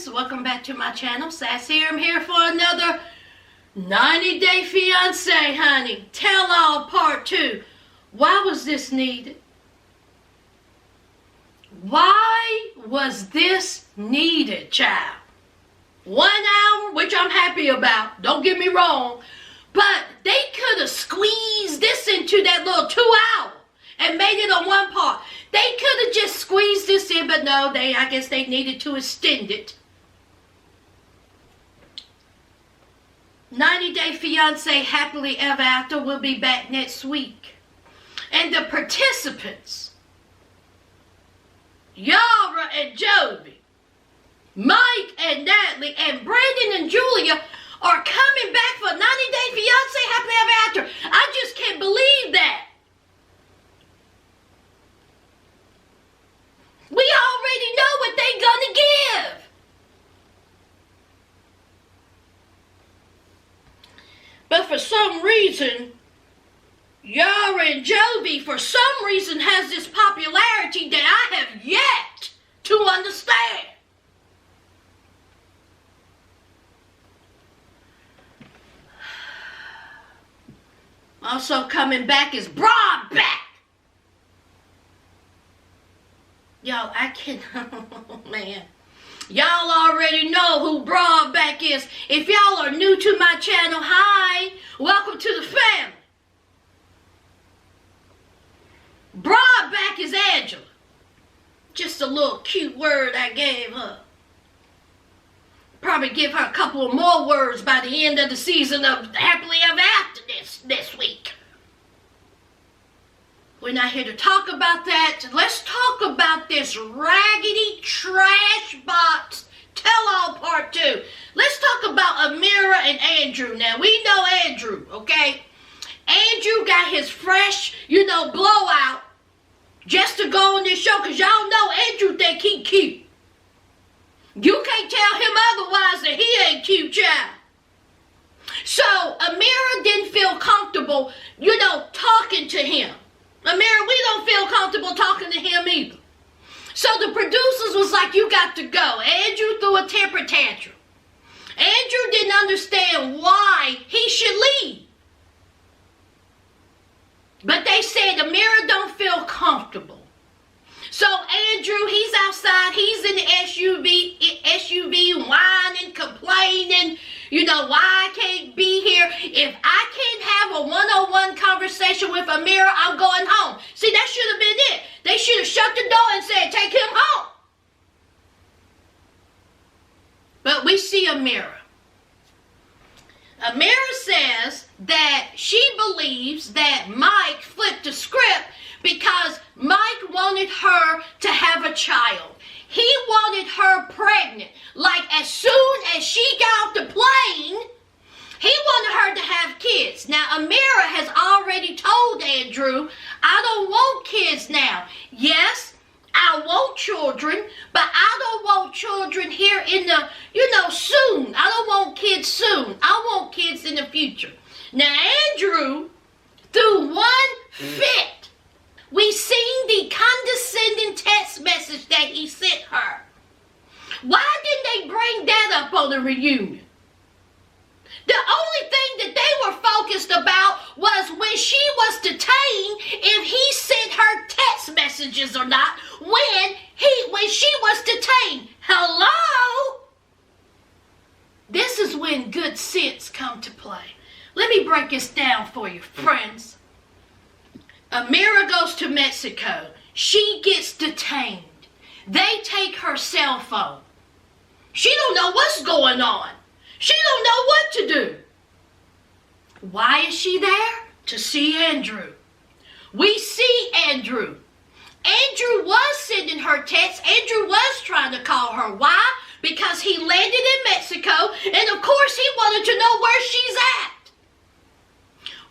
friends, welcome back to my channel. Sas here. I'm here for another 90-day fiancé, honey. Tell all part 2. Why was this needed? Why was this needed, child? 1 hour, which I'm happy about, don't get me wrong, but they could have squeezed this into that little 2 hour and made it on one part. They could have just squeezed this in, but no, I guess they needed to extend it. 90-day fiancé happily ever after will be back next week. And the participants, Yara and Joby, Mike and Natalie, and Brandon and Julia are coming back for 90-day fiancé happily ever after. I just can't believe that. We already know what they're gonna give. But for some reason, Yara and Joby, for some reason, has this popularity that I have yet to understand. Also coming back is Broadback. Y'all, I can't, oh man. Y'all already know who Broadback is. If y'all are new to my channel, hi. Welcome to the family. Broadback is Angela. Just a little cute word I gave her. Probably give her a couple of more words by the end of the season of Happily Ever After this week. We're not here to talk about that. Let's talk about this raggedy trash box tell-all part 2. Let's talk about Amira and Andrew now. We know Andrew, okay? Andrew got his fresh, blowout just to go on this show because y'all know Andrew think he cute. You can't tell him otherwise that he ain't cute, child. So Amira didn't feel comfortable, talking to him. Amira, we don't feel comfortable talking to him either. So the producers was like, you got to go. Andrew threw a temper tantrum. Andrew didn't understand why he should leave. But they said Amira don't feel comfortable. So Andrew, he's outside, he's in the SUV whining, complaining, why I can't be here. If I can't have a one-on-one conversation with Amira, I'm going home. See, that should have been it. They should have shut the door and said, take him home. But we see Amira. Amira says that she believes that Mike flipped the script because Mike wanted her to have a child. He wanted her pregnant. Like as soon as she got off the plane, he wanted her to have kids. Now, Amira has already told Andrew, I don't want kids now. Yes, I want children, but I don't want children here in the, soon. I don't want kids soon. I want kids in the future. Now, Andrew, through one fit, we seen the condescending text message that he sent her. Why didn't they bring that up on the reunion? The only thing that they were focused about was when she was detained, if he sent her text messages or not, when she was detained. Hello? This is when good sense come to play. Let me break this down for you, friends. Amira goes to Mexico. She gets detained. They take her cell phone. She don't know what's going on. She don't know what to do. Why is she there? To see Andrew. We see Andrew. Andrew was sending her texts. Andrew was trying to call her. Why? Because he landed in Mexico, and of course he wanted to know where she's at.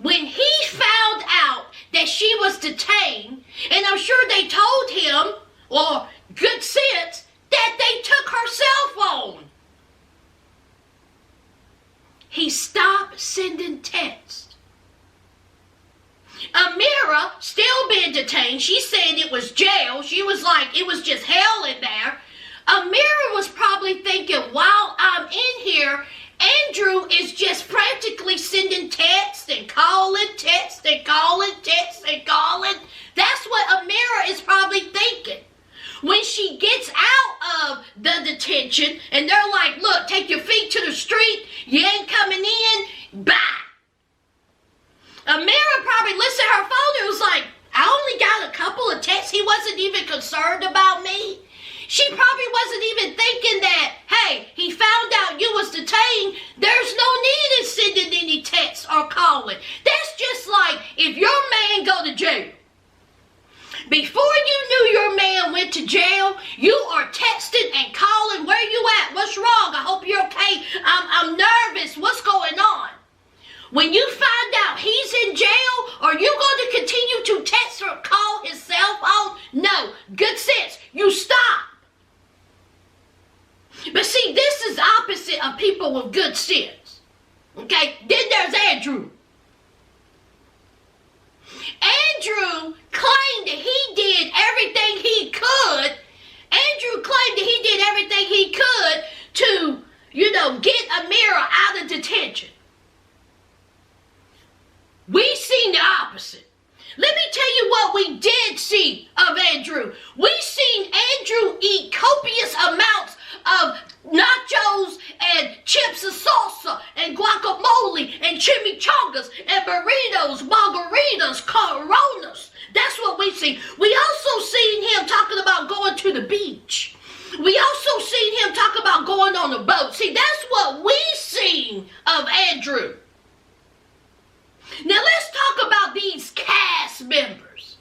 When he found out that she was detained, and I'm sure they told him, or good sense, that they took her cell phone, he stopped sending texts. Amira, still being detained, she said it was jail. She was like, it was just hell in there. Amira was probably thinking, while I'm in here, Andrew is just frantically sending texts and calling, texts and calling, texts and calling. That's what Amira is probably thinking. When she gets out of the detention and they're like, look, take your feet to the street, you ain't coming in, bye. Amira probably listened to her phone and was like, I only got a couple of texts. He wasn't even concerned about me. She probably wasn't even thinking that, hey, he found out you was detained. There's no need in sending any texts or calling. That's just like if your man go to jail. Before you knew your man went to jail, you are texting and calling. Where you at? What's wrong? I hope you're okay. I'm nervous. What's going on? When you find out he's in jail, are you going to continue to text or call his cell phone? No. Good sense. You stop. But see, this is opposite of people with good sense. Okay? Then there's Andrew. Andrew claimed that he did everything he could. Andrew claimed that he did everything he could to, get Amira out of detention. We seen the opposite. Let me tell you what we did see of Andrew. We seen Andrew eat copious amounts of nachos and chips and salsa and guacamole and chimichangas and burritos, margaritas, coronas. That's what we see. We also seen him talking about going to the beach. We also seen him talk about going on a boat. See, that's what we seen of Andrew. Now let's talk about these cast members.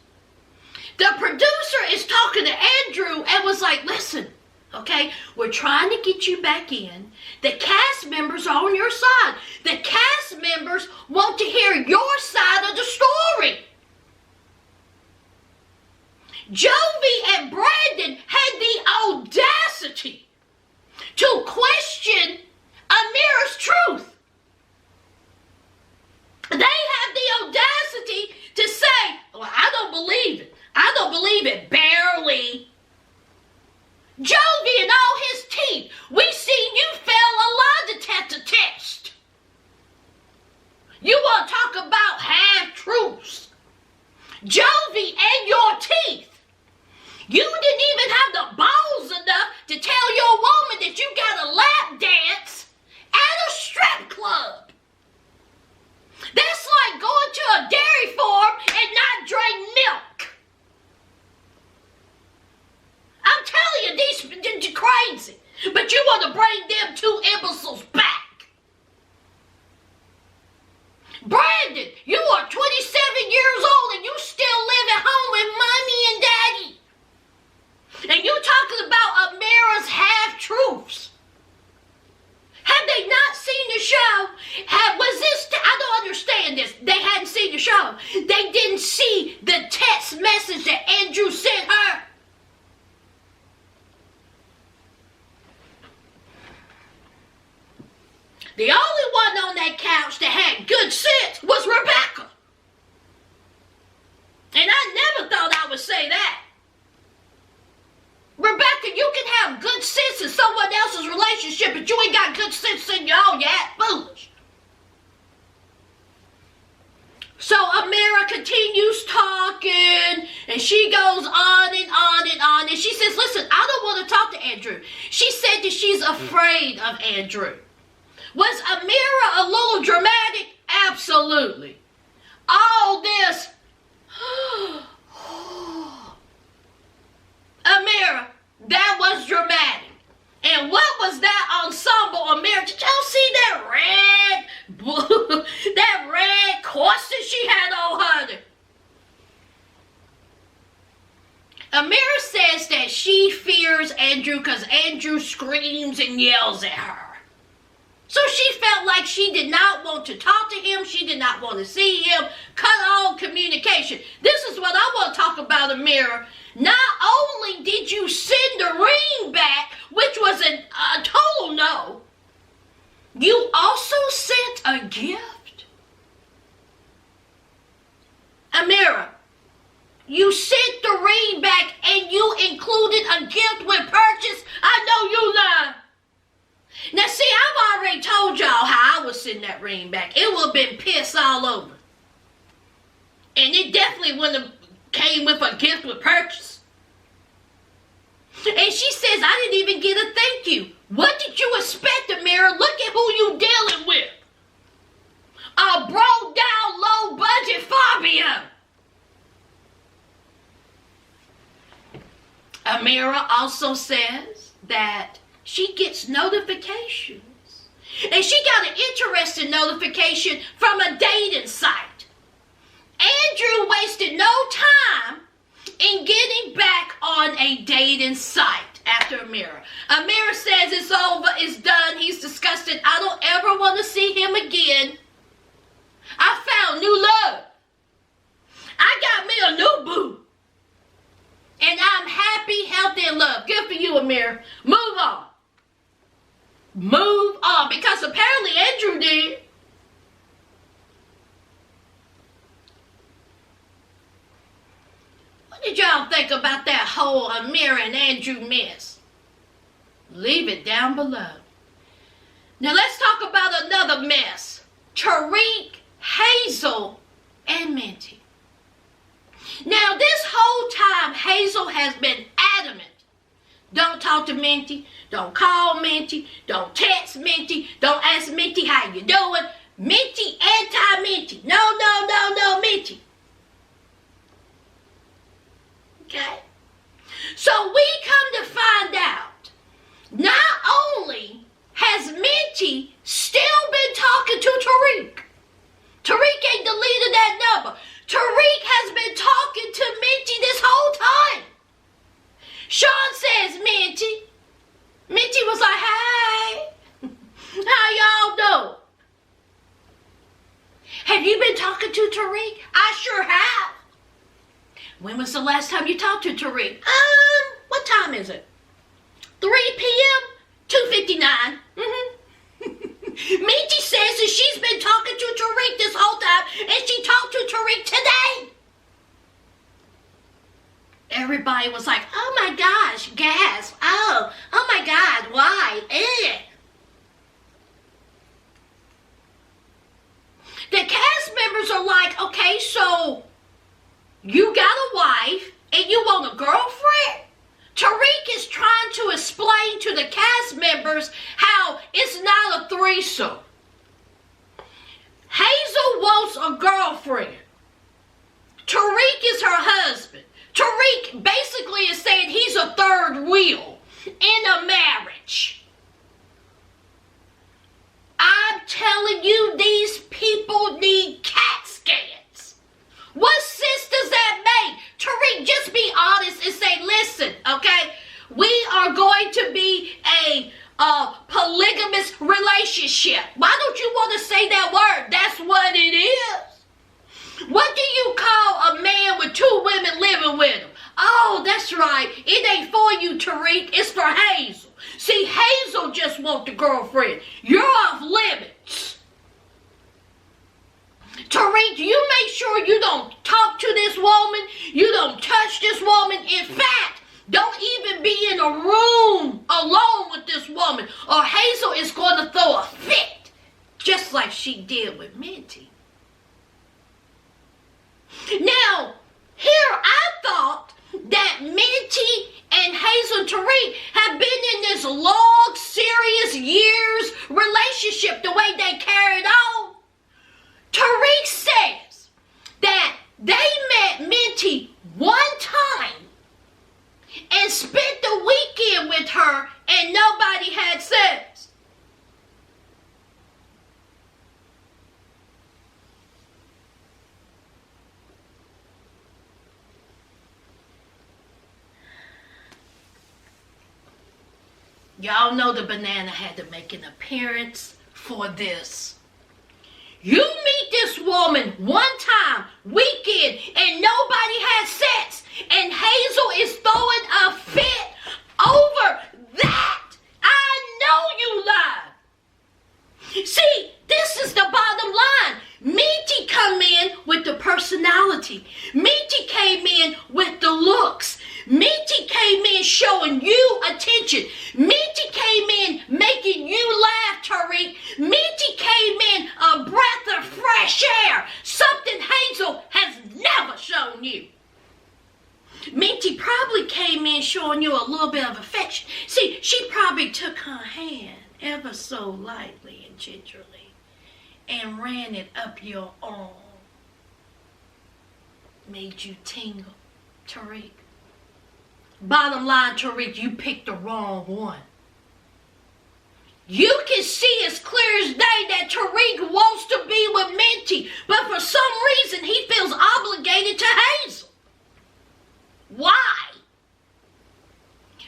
The producer is talking to Andrew and was like, listen, okay, we're trying to get you back in. The cast members are on your side. The cast members want to hear your side of the story. Jovi and Brandon had the audacity to question Amira's truth. They have the audacity to say, well, I don't believe it. I don't believe it. Barely. Jovi and all his teeth, we seen you fail a lie detector test. You want to talk about half-truths. Jovi and your teeth. You didn't even have the balls enough to tell your woman that you got a lap dance at a strip club. That's like going to a dairy farm and not drink milk. I'm telling you, these crazy. But you want to bring them two imbeciles back. Brandon, you are 27 years old and you still live at home with mommy and daddy. And you talking about Amira's half-truths. Have they not seen the show? I don't understand this. They hadn't seen the show. They didn't see the text message that Andrew sent her. The only one on that couch that had good sense was Rebecca. And I never thought I would say that. Rebecca, you can have good sense in someone else's relationship, but you ain't got good sense in your own. You act foolish. So Amira continues talking, and she goes on and on and on, and she says, listen, I don't want to talk to Andrew. She said that she's afraid of Andrew. Was Amira a little dramatic? Absolutely. All this, Amira, that was dramatic. And what was that ensemble, Amira? Did y'all see that red corset she had on her? Amira says that she fears Andrew because Andrew screams and yells at her. So she felt like she did not want to talk to him. She did not want to see him. Cut all communication. This is what I want to talk about, Amira. Not only did you send the ring back, which was a total no, you also sent a gift. Amira, you sent the ring back and you included a gift with purchase. I ring back. It would have been piss all over. And it definitely wouldn't have came with a gift with purchase. And she says, I didn't even get a thank you. What did you expect, Amira? Look at who you dealing with. A broke down, low budget Fabio. Amira also says that she gets notifications. And she got an interesting notification from a dating site. Andrew wasted no time in getting back on a dating site after Amira. Amira says it's over, it's done, he's disgusted. I don't ever want to see him again. I found new love. I got me a new boo. And I'm happy, healthy, and loved. Good for you, Amira. Move on. Move on. Because apparently Andrew did. What did y'all think about that whole Amira and Andrew mess? Leave it down below. Now let's talk about another mess. Tariq, Hazel, and Minty. Now this whole time Hazel has been adamant. Don't talk to Minty. Don't call Minty. Don't text Minty. Don't ask Minty how you doing. Minty, anti-Minty. No, Minty. Okay? So we come to find out, not only has Minty still been talking to Tariq. Tariq ain't deleted that number. Tariq has been talking to Minty this whole time. Sean says, Minty. Minty was like, hey, how y'all doing? Have you been talking to Tariq? I sure have. When was the last time you talked to Tariq? What time is it? 3 p.m. 2:59. Minty says that she's been talking to Tariq this whole time, and she talked to Tariq today. Everybody was like, oh my gosh, gasp. Oh my God, why? The cast members are like, okay, so you got a wife and you want a girlfriend? Tariq is trying to explain to the cast members how it's not a threesome. Hazel wants a girlfriend. Tariq is her husband. Tariq basically is saying he's a third wheel in a marriage. I'm telling you, these people need CAT scans. What sense does that make? Tariq, just be honest and say, listen, okay, we are going to be a polygamous relationship. Why don't you want to say that word? That's what it is. What do you call a man with 2 women living with him? Oh, that's right. It ain't for you, Tariq. It's for Hazel. See, Hazel just wants the girlfriend. You're off limits. Tariq, you make sure you don't talk to this woman. You don't touch this woman. In fact, don't even be in a room alone with this woman, or Hazel is going to throw a fit, just like she did with Minty. Now, here I thought that Minty and Hazel and Tariq have been in this long, serious years relationship the way they carried on. Tariq says that they met Minty one time and spent the weekend with her and nobody had sex. Y'all know the banana had to make an appearance for this. You meet this woman one time, weekend, and nobody had sex, and Hazel is throwing a fit over that. I know you lied. See, this is the bottom line. Minty come in with the personality. Minty came in with the looks. Minty came in showing you attention. Minty came in making you laugh, Tariq. Minty came in affection. See, she probably took her hand ever so lightly and gingerly and ran it up your arm. Made you tingle, Tariq. Bottom line, Tariq, you picked the wrong one. You can see as clear as day that Tariq wants to be with Minty, but for some reason he feels obligated to Hazel. Why?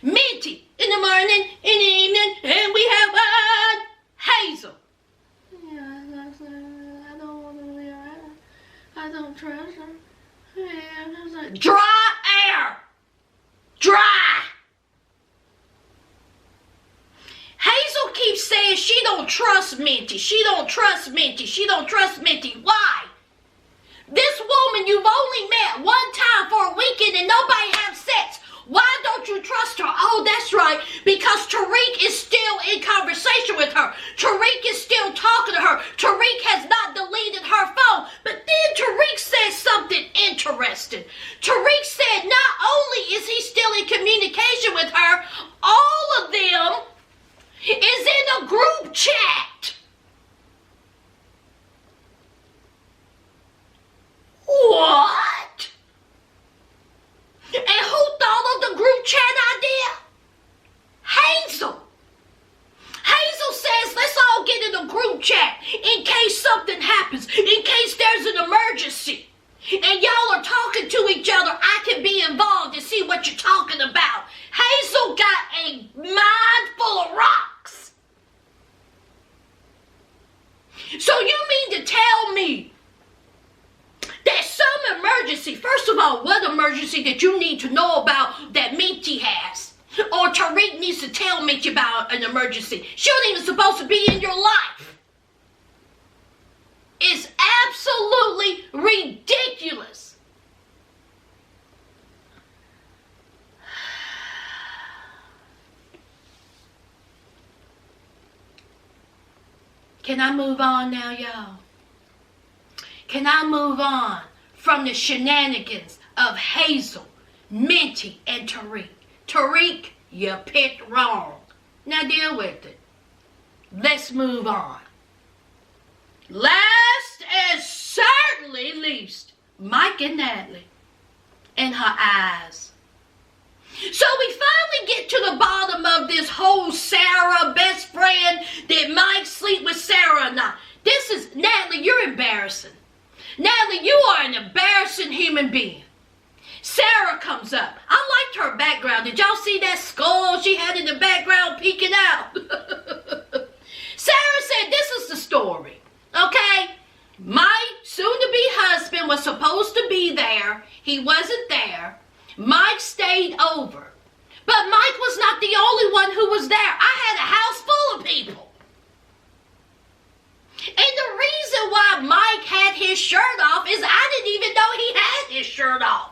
Minty in the morning, in the evening, and we have Hazel. Yeah, I don't want to be around. I don't trust her. Yeah, dry air. Dry. Hazel keeps saying she don't trust Minty. She don't trust Minty. She don't trust Minty. Why? This woman you've only met one time for a weekend and nobody have sex. Why don't you trust her? Oh, that's right. Because Tariq is still in conversation with her. Tariq is still talking to her. Tariq has not deleted her phone. But then Tariq said something interesting. Tariq said not only is he still in communication with her, all of them is in a group chat. What? And who thought of the group chat idea? Hazel. Hazel says, let's all get in a group chat in case something happens, in case there's an emergency. And y'all are talking to each other. I can be involved and see what you're talking about. Hazel got a mind full of rocks. So you mean to tell me there's some emergency? First of all, what emergency that you need to know about that Minty has? Or Tariq needs to tell Minty about an emergency. She wasn't even supposed to be in your life. It's absolutely ridiculous. Can I move on now, y'all? Can I move on from the shenanigans of Hazel, Minty, and Tariq? Tariq, you picked wrong. Now deal with it. Let's move on. Last and certainly least, Mike and Natalie and her eyes. So we finally get to the bottom of this whole Sarah best friend. Did Mike sleep with Sarah or not? This is, Natalie, you're embarrassing. Natalie, you are an embarrassing human being. Sarah comes up. I liked her background. Did y'all see that skull she had in the background peeking out? Sarah said, this is the story. Okay? My soon-to-be husband was supposed to be there. He wasn't there. Mike stayed over. But Mike was not the only one who was there. I had a house full of people. And the reason why Mike had his shirt off is I didn't even know he had his shirt off.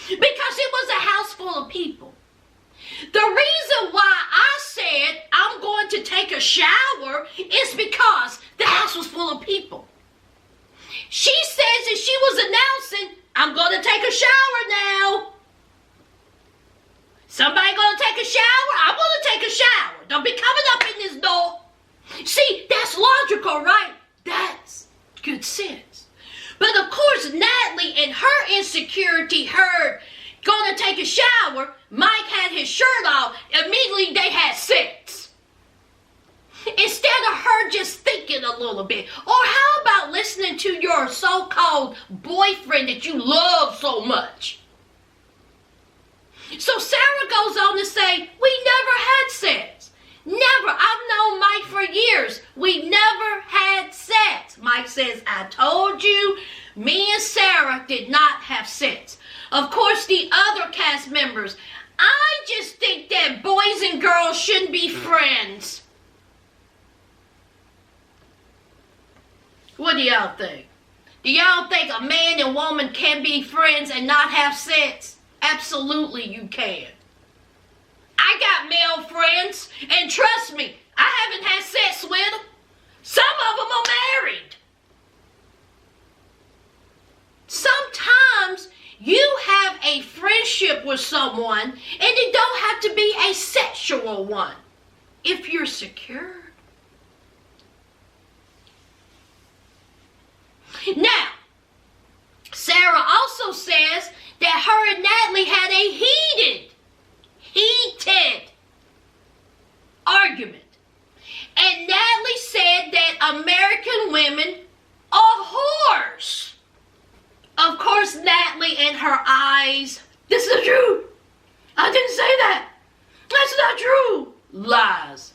Because it was a house full of people. The reason why I said I'm going to take a shower is because the house was full of people. She says that she was announcing, I'm going to take a shower now. Somebody going to take a shower? I'm going to take a shower. Don't be coming up in this door. See, that's logical, right? That's good sense. But of course, Natalie and her insecurity heard, going to take a shower, Mike had his shirt off, immediately they had sex. Instead of her just thinking a little bit. Or how about listening to your so-called boyfriend that you love so much? So Sarah goes on to say, we never had sex. Never. I've known Mike for years. We never had sex. Mike says, I told you, me and Sarah did not have sex. Of course, the other cast members, I just think that boys and girls shouldn't be friends. What do y'all think? Do y'all think a man and woman can be friends and not have sex? Absolutely you can. I got male friends, and trust me, I haven't had sex with them. Some of them are married. Sometimes you have a friendship with someone, and it don't have to be a sexual sexual one. If you're secure. Now, Sarah also says that her and Natalie had a heated argument. And Natalie said that American women are whores. Of course, Natalie in her eyes, this is true. I didn't say that. That's not true. Lies.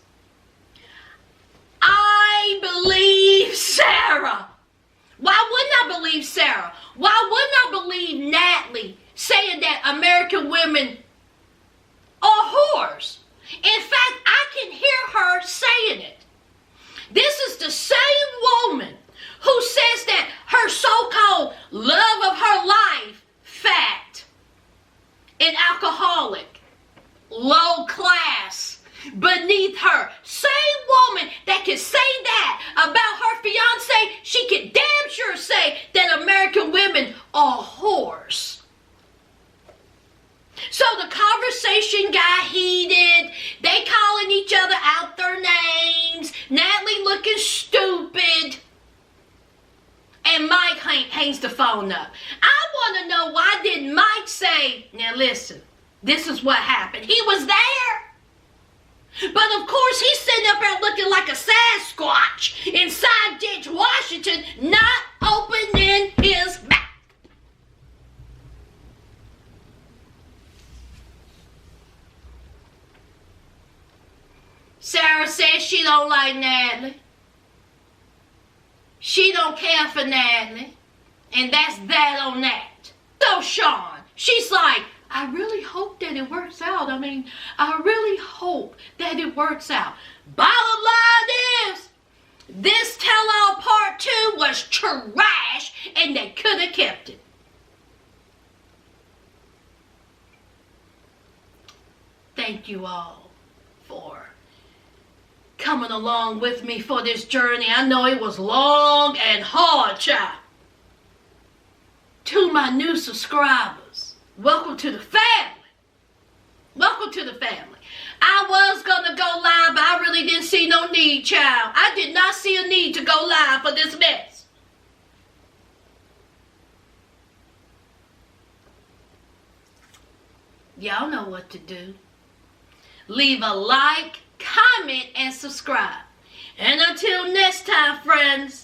I believe Sarah. Why wouldn't I believe Sarah? Why wouldn't I believe Natalie saying that American women are whores? In fact, I can hear her saying it. This is the same woman who says that her so-called love of her life, fat, and alcoholic, low class, beneath her. Same woman that can say that about her fiancé, she can damn sure say that American women are whores. So the conversation got heated. They calling each other out their names. Natalie looking stupid. And Mike hangs the phone up. I want to know, why didn't Mike say, now listen, this is what happened. He was there. But of course, he's sitting up there looking like a Sasquatch inside Ditch, Washington, not opening his mouth. Sarah says she don't like Natalie. She don't care for Natalie. And that's that on that. So Sean, she's like, I really hope that it works out. I mean, I really hope that it works out. Bottom line is, this tell-all part 2 was trash and they could have kept it. Thank you all for coming along with me for this journey. I know it was long and hard, child. To my new subscribers, welcome to the family. Welcome to the family. I was going to go live, but I really didn't see no need, child. I did not see a need to go live for this mess. Y'all know what to do. Leave a like, comment, and subscribe. And until next time, friends,